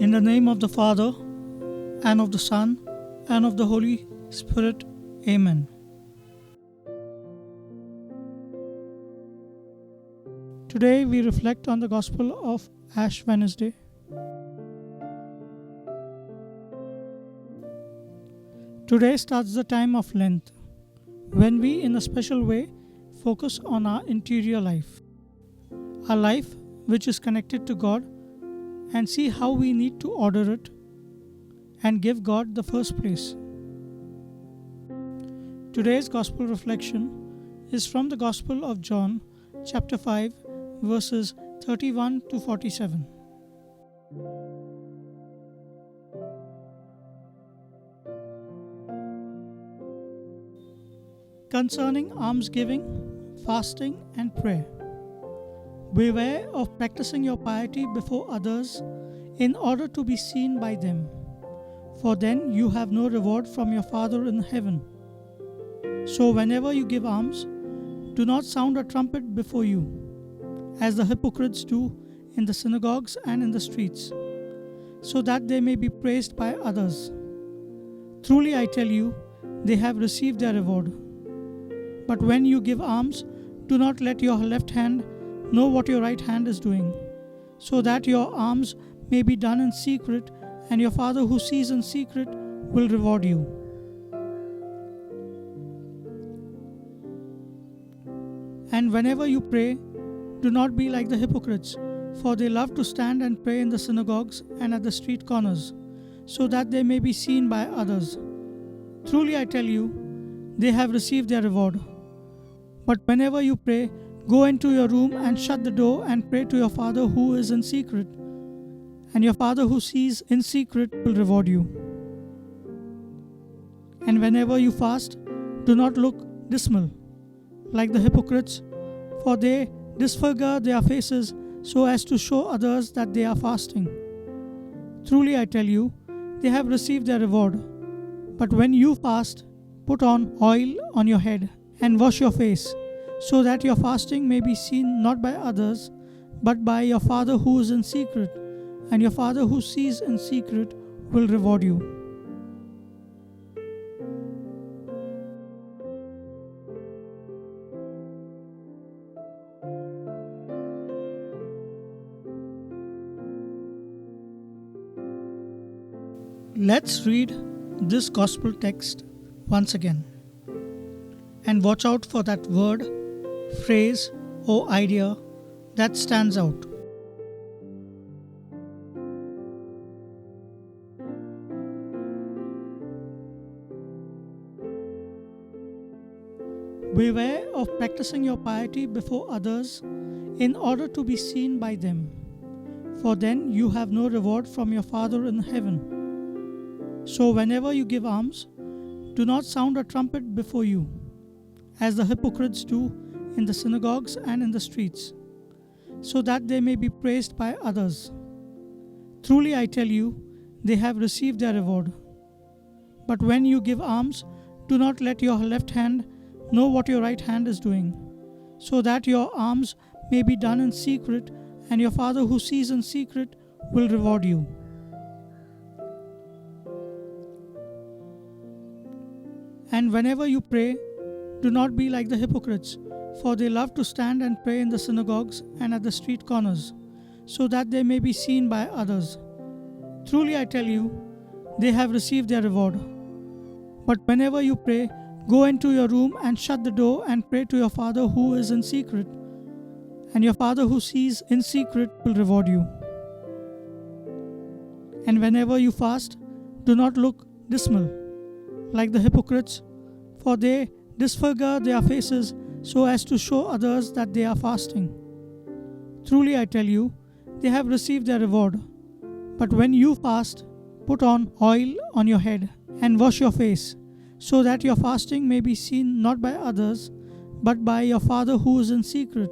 In the name of the Father, and of the Son, and of the Holy Spirit. Amen. Today we reflect on the Gospel of Ash Wednesday. Today starts the time of Lent, when we, in a special way, focus on our interior life, our life which is connected to God, and see how we need to order it and give God the first place. Today's Gospel reflection is from the Gospel of John, chapter 5, verses 31 to 47. Concerning almsgiving, fasting, and prayer. Beware of practicing your piety before others in order to be seen by them, for then you have no reward from your Father in heaven. So whenever you give alms, do not sound a trumpet before you, as the hypocrites do in the synagogues and in the streets, so that they may be praised by others. Truly I tell you, they have received their reward. But when you give alms, do not let your left hand know what your right hand is doing, so that your alms may be done in secret, and your Father who sees in secret will reward you. And whenever you pray, do not be like the hypocrites, for they love to stand and pray in the synagogues and at the street corners, so that they may be seen by others. Truly I tell you, they have received their reward. But whenever you pray, go into your room and shut the door and pray to your Father who is in secret, and your Father who sees in secret will reward you. And whenever you fast, do not look dismal, like the hypocrites, for they disfigure their faces so as to show others that they are fasting. Truly I tell you, they have received their reward. But when you fast, put on oil on your head and wash your face, so that your fasting may be seen not by others, but by your Father who is in secret, and your Father who sees in secret will reward you. Let's read this Gospel text once again and watch out for that word, phrase, or idea that stands out. Beware of practicing your piety before others in order to be seen by them, for then you have no reward from your Father in heaven. So whenever you give alms, do not sound a trumpet before you, as the hypocrites do in the synagogues and in the streets, so that they may be praised by others. Truly I tell you, they have received their reward. But when you give alms, do not let your left hand know what your right hand is doing, so that your alms may be done in secret, and your Father who sees in secret will reward you. And whenever you pray, do not be like the hypocrites, for they love to stand and pray in the synagogues and at the street corners, so that they may be seen by others. Truly I tell you, they have received their reward. But whenever you pray, go into your room and shut the door and pray to your Father who is in secret, and your Father who sees in secret will reward you. And whenever you fast, do not look dismal, like the hypocrites, for they disfigure their faces so as to show others that they are fasting. Truly I tell you, they have received their reward. But when you fast, put on oil on your head and wash your face, so that your fasting may be seen not by others, but by your Father who is in secret,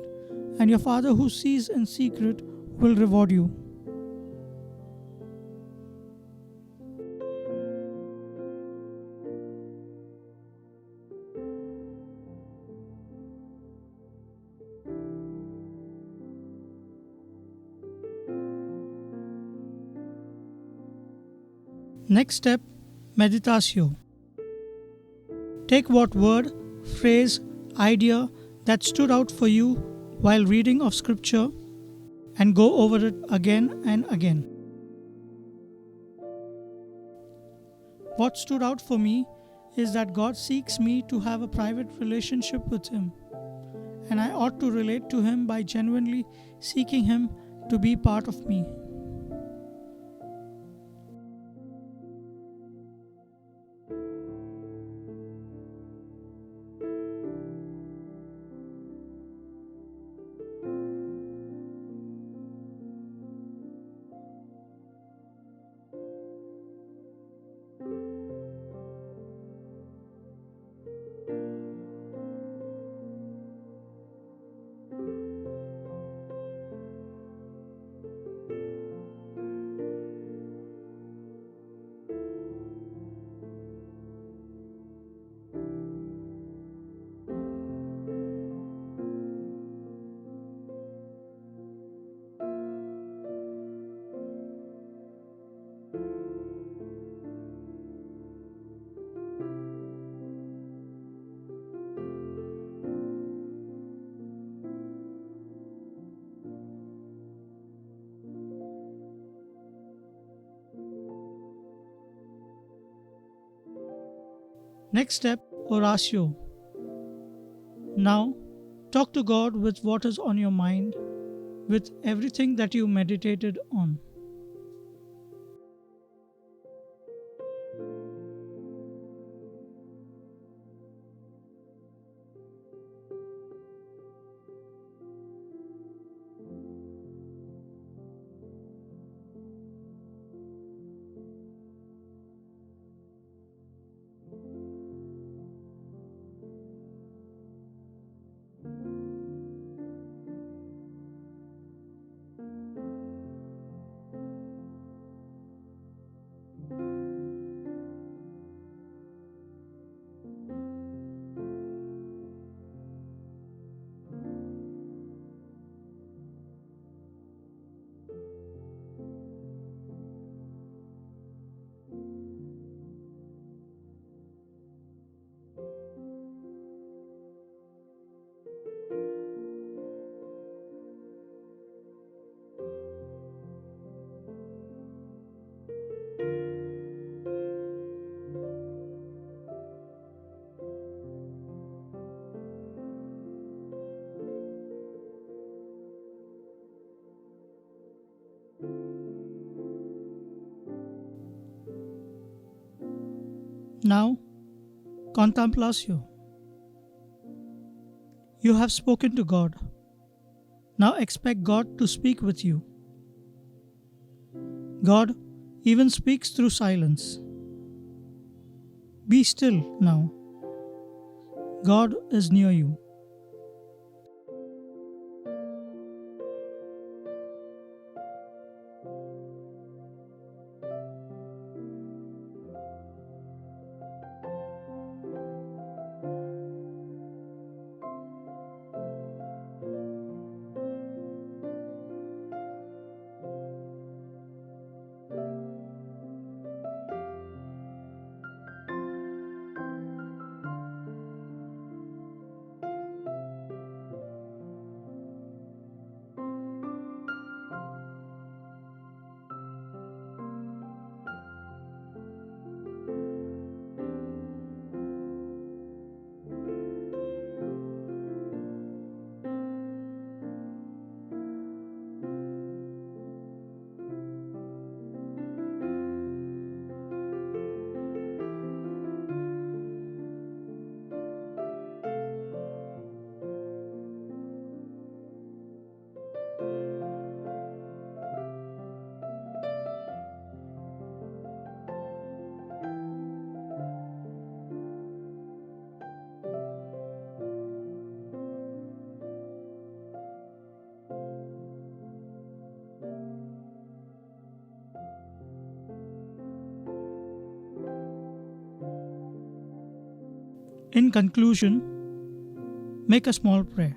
and your Father who sees in secret will reward you. Next step, meditatio. Take what word, phrase, idea that stood out for you while reading of scripture and go over it again and again. What stood out for me is that God seeks me to have a private relationship with Him, and I ought to relate to Him by genuinely seeking Him to be part of me. Next step, oratio. Now, talk to God with what is on your mind, with everything that you meditated on. Now, contemplatio. You have spoken to God. Now expect God to speak with you. God even speaks through silence. Be still now. God is near you. In conclusion, make a small prayer.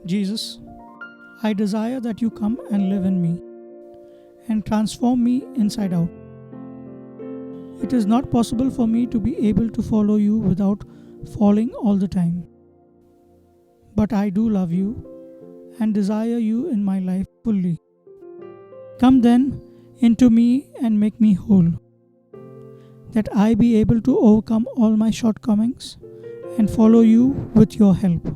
Jesus, I desire that you come and live in me and transform me inside out. It is not possible for me to be able to follow you without falling all the time. But I do love you and desire you in my life fully. Come then into me and make me whole, that I be able to overcome all my shortcomings and follow you with your help.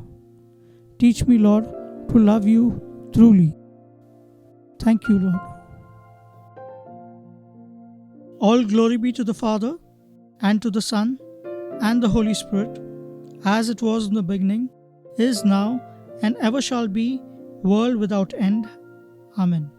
Teach me, Lord, to love you truly. Thank you, Lord. All glory be to the Father, and to the Son, and the Holy Spirit, as it was in the beginning, is now, and ever shall be, world without end. Amen.